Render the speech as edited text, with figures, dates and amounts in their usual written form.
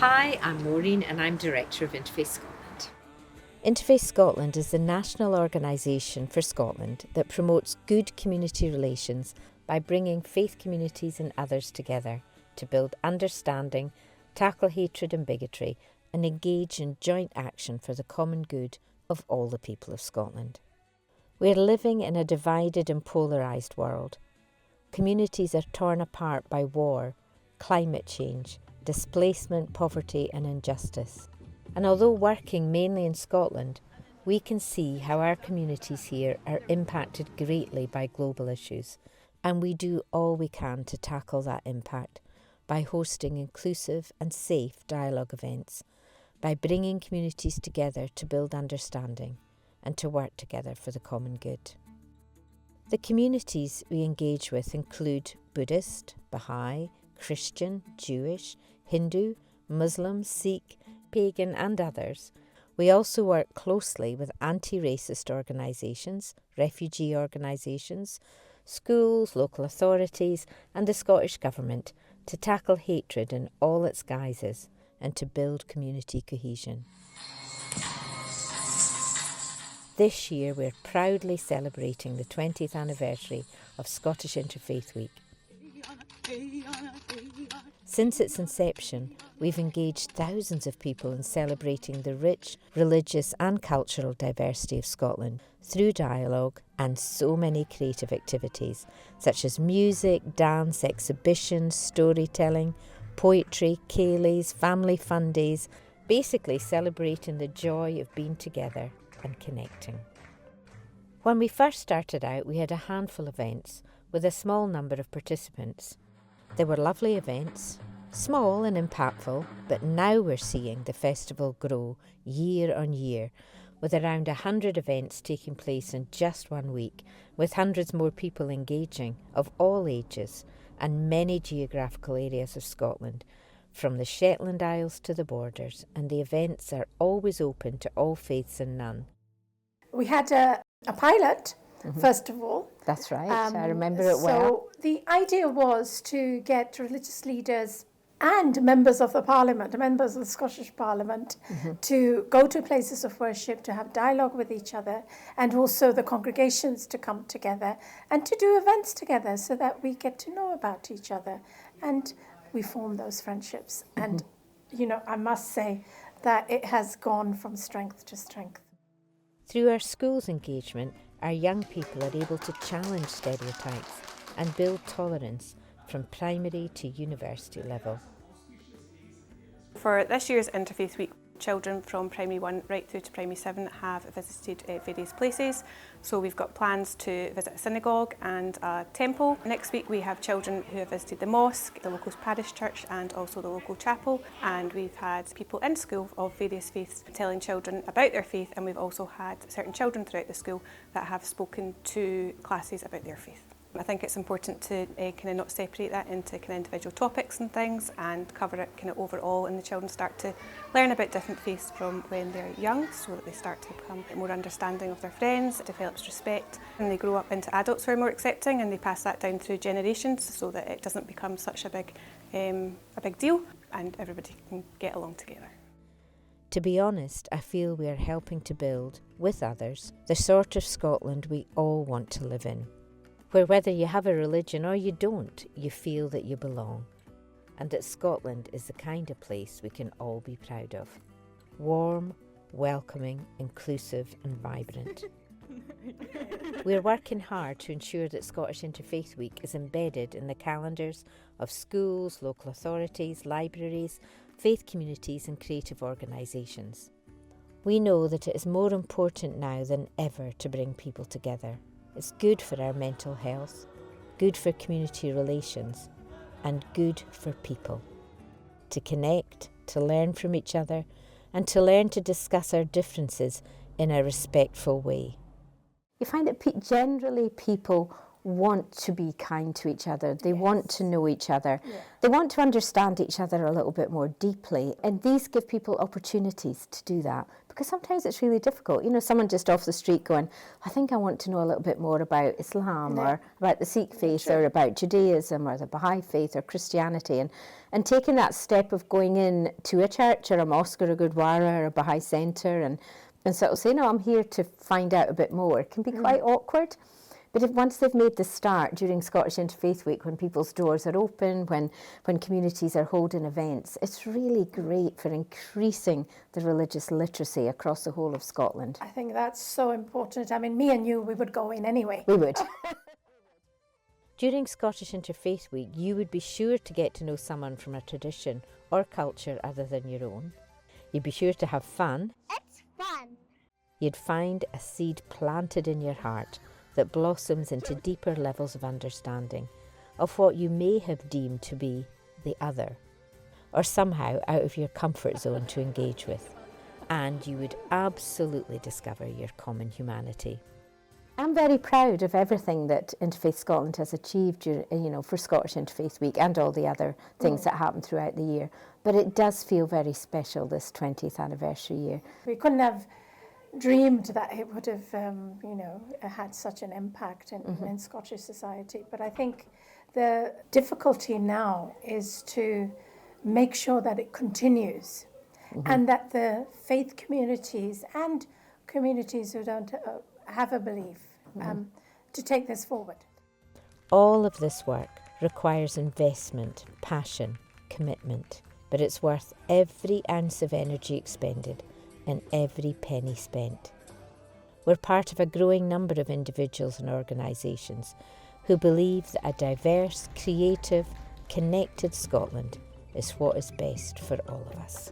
Hi, I'm Maureen and I'm Director of Interfaith Scotland. Interfaith Scotland is the national organisation for Scotland that promotes good community relations by bringing faith communities and others together to build understanding, tackle hatred and bigotry, and engage in joint action for the common good of all the people of Scotland. We are living in a divided and polarised world. Communities are torn apart by war, climate change, displacement, poverty and injustice. And although working mainly in Scotland, we can see how our communities here are impacted greatly by global issues, and we do all we can to tackle that impact by hosting inclusive and safe dialogue events, by bringing communities together to build understanding and to work together for the common good. The communities we engage with include Buddhist, Baha'i, Christian, Jewish, Hindu, Muslim, Sikh, pagan and others. We also work closely with anti-racist organisations, refugee organisations, schools, local authorities and the Scottish Government to tackle hatred in all its guises and to build community cohesion. This year we're proudly celebrating the 20th anniversary of Scottish Interfaith Week. Since its inception, we've engaged thousands of people in celebrating the rich religious and cultural diversity of Scotland through dialogue and so many creative activities such as music, dance, exhibitions, storytelling, poetry, ceilidhs, family fun days, basically celebrating the joy of being together and connecting. When we first started out, we had a handful of events with a small number of participants. They were lovely events, small and impactful, but now we're seeing the festival grow year on year, with around 100 events taking place in just 1 week, with hundreds more people engaging of all ages and many geographical areas of Scotland, from the Shetland Isles to the borders, and the events are always open to all faiths and none. We had a pilot, first of all. That's right, I remember it well. So the idea was to get religious leaders and members of the Parliament, members of the Scottish Parliament, to go to places of worship, to have dialogue with each other, and also the congregations to come together and to do events together so that we get to know about each other and we form those friendships. And, you know, I must say that it has gone from strength to strength. Through our schools engagement, our young people are able to challenge stereotypes and build tolerance from primary to university level. For this year's Interfaith Week, children from Primary 1 right through to Primary 7 have visited various places. So we've got plans to visit a synagogue and a temple. Next week we have children who have visited the mosque, the local parish church and also the local chapel. And we've had people in school of various faiths telling children about their faith, and we've also had certain children throughout the school that have spoken to classes about their faith. I think it's important to kind of not separate that into kind of individual topics and things and cover it kind of overall, and the children start to learn about different faiths from when they're young, so that they start to become more understanding of their friends, it develops respect, and they grow up into adults who are more accepting, and they pass that down through generations so that it doesn't become such a big deal and everybody can get along together. To be honest, I feel we are helping to build, with others, the sort of Scotland we all want to live in, where whether you have a religion or you don't, you feel that you belong, and that Scotland is the kind of place we can all be proud of. Warm, welcoming, inclusive and vibrant. We're working hard to ensure that Scottish Interfaith Week is embedded in the calendars of schools, local authorities, libraries, faith communities and creative organisations. We know that it is more important now than ever to bring people together. It's good for our mental health, good for community relations, and good for people. To connect, to learn from each other, and to learn to discuss our differences in a respectful way. You find that generally people want to be kind to each other. They want to know each other. Yeah. They want to understand each other a little bit more deeply. And these give people opportunities to do that because sometimes it's really difficult. You know, someone just off the street going, I think I want to know a little bit more about Islam or about the Sikh faith or about Judaism or the Baha'i faith or Christianity, and taking that step of going in to a church or a mosque or a Gurdwara or a Baha'i centre and sort of saying, no, I'm here to find out a bit more, can be quite awkward. But if once they've made the start during Scottish Interfaith Week, when people's doors are open, when communities are holding events, it's really great for increasing the religious literacy across the whole of Scotland. I think that's so important. I mean, me and you, we would go in anyway. We would. During Scottish Interfaith Week, you would be sure to get to know someone from a tradition or culture other than your own. You'd be sure to have fun. It's fun. You'd find a seed planted in your heart that blossoms into deeper levels of understanding of what you may have deemed to be the other, or somehow out of your comfort zone to engage with. And you would absolutely discover your common humanity. I'm very proud of everything that Interfaith Scotland has achieved, for Scottish Interfaith Week and all the other things that happen throughout the year. But it does feel very special this 20th anniversary year. We couldn't have dreamed that it would have, had such an impact in Scottish society. But I think the difficulty now is to make sure that it continues and that the faith communities and communities who don't have a belief to take this forward. All of this work requires investment, passion, commitment, but it's worth every ounce of energy expended and every penny spent. We're part of a growing number of individuals and organisations who believe that a diverse, creative, connected Scotland is what is best for all of us.